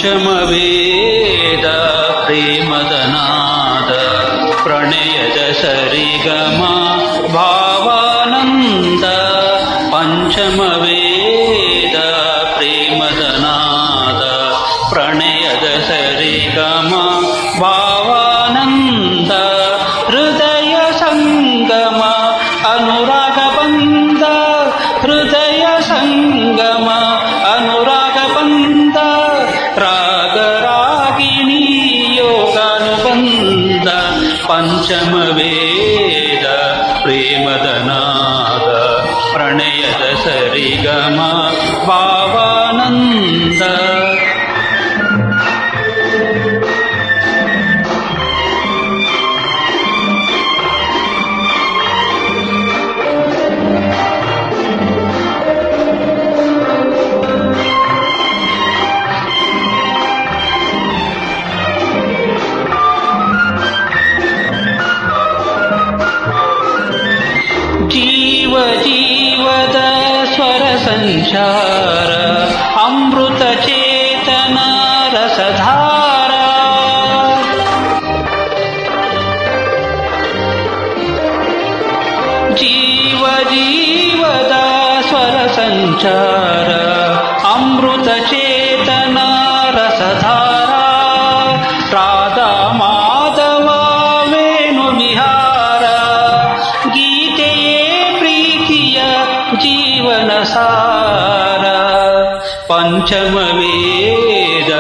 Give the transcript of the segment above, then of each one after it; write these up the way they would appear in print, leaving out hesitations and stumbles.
ಪಂಚಮವೇದ ಪ್ರೇಮದ ನಾದ ಪ್ರಣಯದ ಸರಿಗಮ ಭಾವಾನಂದ ಪಂಚಮವೇದ ಪ್ರೇಮದ ನಾದ ಪ್ರಣಯದ ಸರಿಗಮ ಭಾವಾನಂದ ಹೃದಯ ಸಂಗಮ ಅನುರಾಗ ಬಂದ ಹೃದಯ ಸಂಗಮ ಅನುರಾಗ ಬಂದ ರಾಗರಾಗಿಣಿ ಯೋಗಾನುಬಂಧ ಪಂಚಮವೇದ ಪ್ರೇಮದ ನಾದ ಪ್ರಣಯದ ಸರಿಗಮ ಭಾವಾನಂದ ಜೀವ ಜೀವದ ಸ್ವರ ಸಂಚಾರ ಅಮೃತ ಚೇತನ ರಸಧಾರ ಜೀವ ಜೀವದ ಸ್ವರ ಸಂಚಾರ ಅಮೃತ ಚೇತನ ರಸಧಾರ ರಾಧಾ ಮಾಧವ ವೇಣು ವಿಹಾರ ಗೀತೆಯೇ ಪ್ರೀತಿಯ ಜೀವನ ಸಾರ ಪಂಚಮವೇದ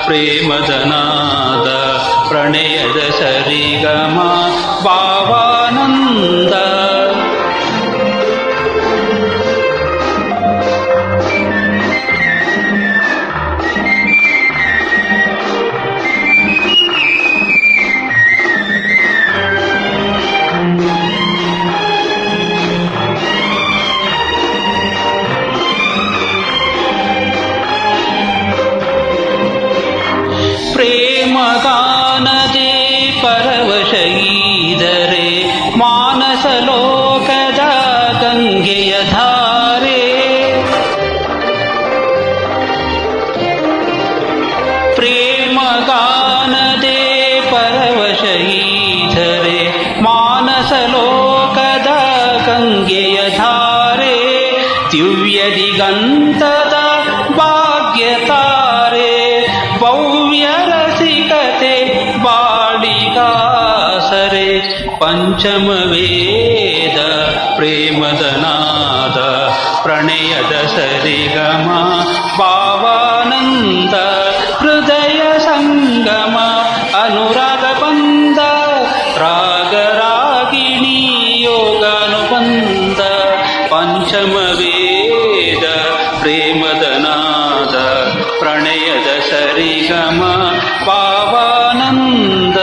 ಪ್ರೇಮದ ನಾದ ಪ್ರಣಯದ ಸರಿಗಮ ಭಾವಾನಂದ ಪ್ರೇಮಗಾನದೇ ಪರವಶ ಈದರೆ ಮಾನಸ ಲೋಕದ ಗಂಗೆಯ ಧಾರೆ ಪ್ರೇಮಗಾನದೇ ಪರವಶ ಈದರೆ ಮಾನಸ ಲೋಕದ ಗಂಗೆಯ ಧಾರೆ ದಿವ್ಯ ದಿಗಂತದ ಭಾಗ್ಯತಾರೆ ಭವ್ಯ ರಸಿಕತೆ ಬಾಳಿಗಾಸರೆ ಪಂಚಮವೇದ ಪ್ರೇಮದ ನಾದ ಪ್ರಣಯದ ಸರಿಗಮ ಭಾವಾನಂದ ಹೃದಯ ಸಂಗಮ ಅನುರಾಗ ಬಂದ ರಾಗರಾಗಿಣಿ ಯೋಗಾನುಬಂಧ ಪಂಚಮವೇದ ಪ್ರೇಮದ ನಾದ ಪ್ರಣಯದ ಸರಿಗಮ ಭಾವಾನಂದ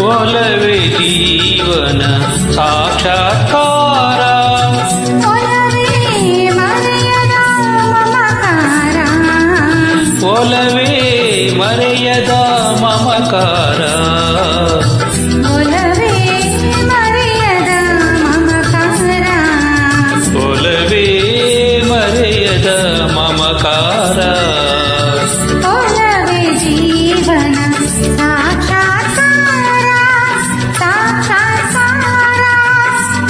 ಒಲವೇ ಜೀವನ ಸಾಕ್ಷಾತ್ಕಾರ ಒಲವೇ ಮರೆಯದ ಮಮಕಾರ ಒಲವೇ ಮರೆಯದ ಮಮಕಾರ ಒಲವೇ ಮರೆಯದ ಮಮಕಾರ ಒಲವೇ ಜೀವನ ಸಾಕ್ಷಾತ್ಕಾರ ಸಾಕ್ಷಾತ್ಕಾರ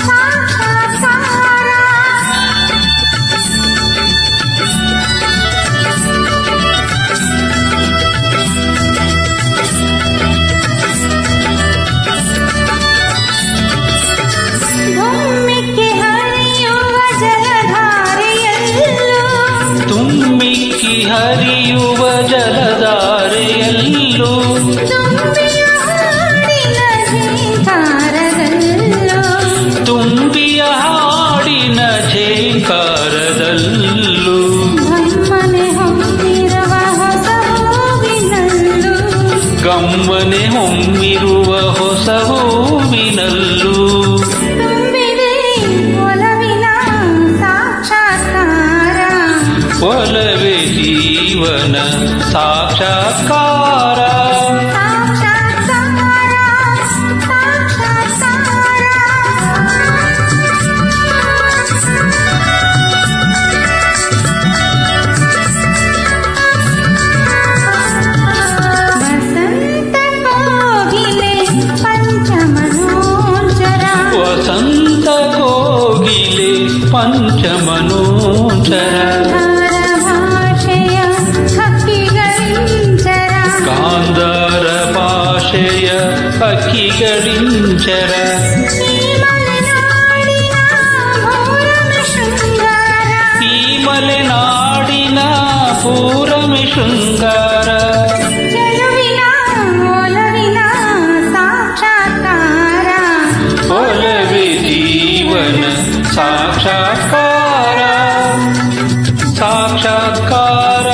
ಸಾಕ್ಷಾತ್ಕಾರ ಸುಮ್ಮನೆ ಹೊಮ್ಮಿರುವ ಹೊಸ ಹೂವಿನಲ್ಲೂ ತುಂಬಿದೆ ಒಲವಿನ ಸಾಕ್ಷಾತ್ಕಾರ ಒಲವೇ ಜೀವನ ಸಾಕ್ಷಾತ್ಕಾರ ವಸಂತ ಕೋಗಿಲೆ ಪಂಚಮನೋಂಚರ ಭಾಷೆಯ ಹಕ್ಕಿಗಳಿಂಚರ ಗಾಂಧಾರ ಭಾಷೆಯ ಹಕ್ಕಿಗಳಿಂಚರ ಈ ಮಲೆನಾಡಿನ ಪೂರಮೆ ಶೃಂಗಾರ ಒಲವೇ ಜೀವನ ಸಾಕ್ಷಾತ್ಕಾರ ಸಾಕ್ಷಾತ್ಕಾರ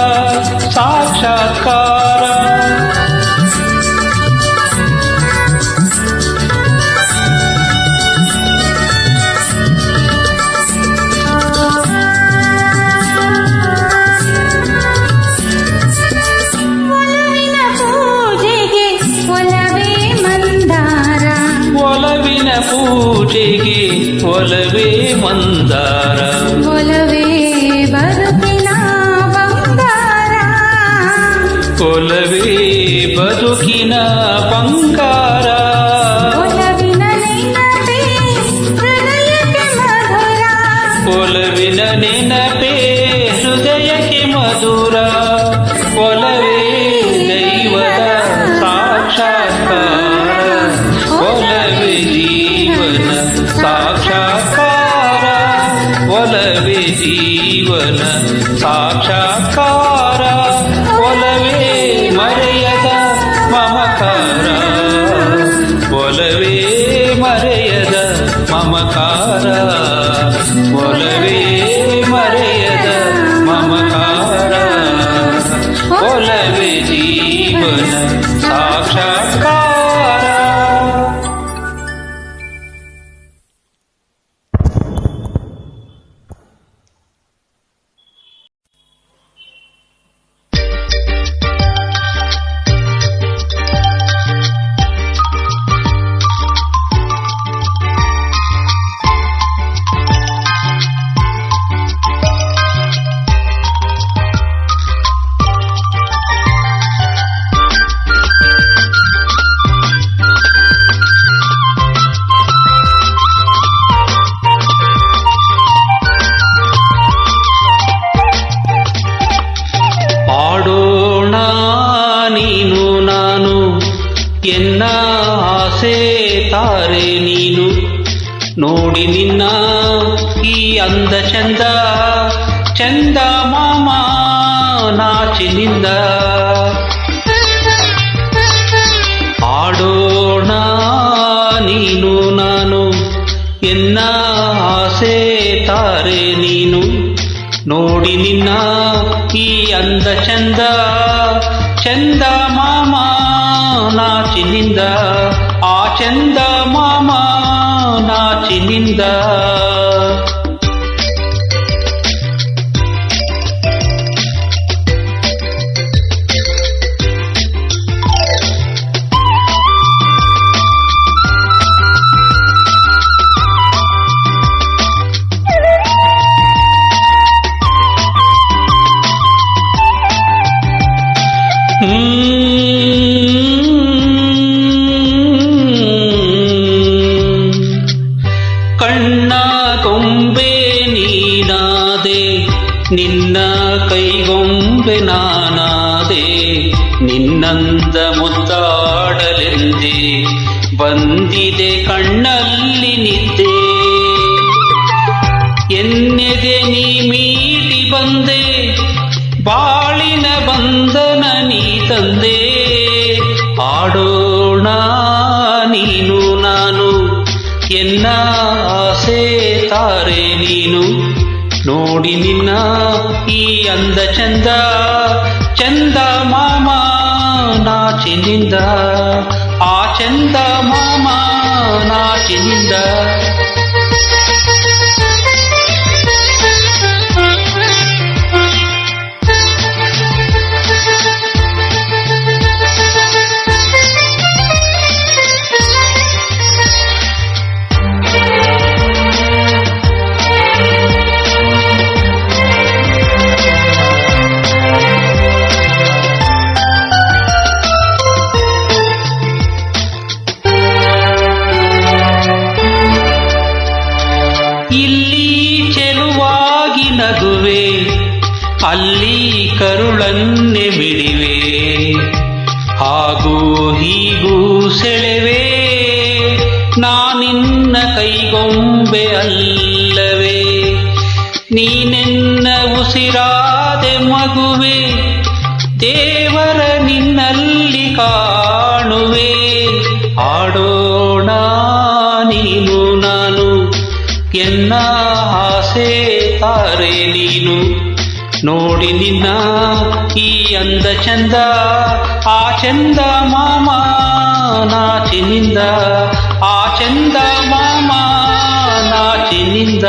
ಸಾಕ್ಷಾತ್ಕಾರ ಒಲವಿನ ಪೂಜೆಗೆ ಒಲವೇ ಮಂದಾರ ಒಲವಿನ ಪೂಜೆಗೆ ಒಲವೇ ಮಂದಾರ ಒಲವೇ ಬದುಕಿನ ಬಂಗಾರ ಒಲವೇ ಬದುಕಿನ ಬಂಗಾರ ಒಲವಿನ ನೆನಪೇ ಹೃದಯಕ್ಕೆ ಮಧುರ ಒಲವಿನ ನೆನಪೇ ಹೃದಯಕ್ಕೆ ಮಧುರ ಒಲವೇ ದೈವದ ಸಾಕ್ಷಾತ್ಕಾರ ಒಲವೇ ಜೀವನ ಸಾಕ್ಷಾತ್ಕಾರ ಒಲವೇ ಜೀವನ ಸಾಕ್ಷಾತ್ಕಾರ ಒಲವೇ ಮರೆಯದ ಮಮಕಾರ ಒಲವೇ ಮರೆಯದ ಮಮಕಾರ ಒಲವೇ ಮರೆಯದ ಮಮಕಾರ ಒಲವೇ ಜೀವನ ಸಾಕ್ಷಾತ್ಕಾರ ಆಡೋಣ ನೀನು ನಾನು ಎನ್ನ ಆಸೆ ತಾರೆ ನೀನು ನೋಡಿ ನಿನ್ನ ಈ ಅಂದ ಚಂದ ಚಂದ ಮಾಮ ನಾಚಿನಿಂದ ಆಡೋಣ ನೀನು ನಾನು ಎನ್ನ ಆಸೆ ತಾರೆ ನೀನು ನೋಡಿ ನಿನ್ನ ಈ ಅಂದ ಚಂದ ಚಂದ ಮಾಮ ನಾಚಿನಿಂದ ಆ ಚಂದ ಮಾಮ ನಾಚಿನಿಂದ ಕಣ್ಣ ಗೊಂಬೆ ನೀನಾದೆ ನಿನ್ನ ಕೈಗೊಂಬೆ ನಾನಾದೆ ನಿನ್ನಂದ ಮುದ್ದಾಡಲೆಂದೇ ಬಂದಿದೆ ಕಣ್ಣಲ್ಲಿ ನಿದ್ದೆ ಎನ್ನೆದೆ ನೀ ಮೀಟಿ ಬಂದೆ ಬಾಳಿನ ಬಂಧನ ನೀ ತಂದೆ ಆಡೋಣ ನೀನು ನಾನು ಎನ್ನ ಆಸೆ ತಾರೆ ನೀನು ನೋಡಿ ನಿನ್ನ ಈ ಅಂದ ಚಂದ ಚಂದ ಮಾಮ ನಾಚಿನಿಂದ ಆ ಚಂದ ಮಾಮ ನಾಚಿನಿಂದ ಇಲ್ಲಿ ಚೆಲುವಾಗಿ ನಗುವೆ ಅಲ್ಲಿ ಕರುಳನ್ನೆ ಮಿಡಿವೆ ಹಾಗೂ ಹೀಗೂ ಸೆಳೆವೆ ನಾನಿನ್ನ ಕೈಗೊಂಬೆ ಅಲ್ಲವೇ ನೀನೆನ್ನ ಉಸಿರಾದೆ ಮಗುವೆ ದೇವರ ನಿನ್ನಲ್ಲಿ ಕಾಣುವೆ ಆಡೋಣ ನೀನು ನಾನು ಎನ್ನ ಆಸೆ ತಾರೆ ನೀನು ನೋಡಿ ನಿನ್ನ ಈ ಅಂದ ಚಂದ ಆ ಚಂದ ಮಾಮ ನಾಚಿನಿಂದ ಆ ಚಂದ ಮಾಮ ನಾಚಿನಿಂದ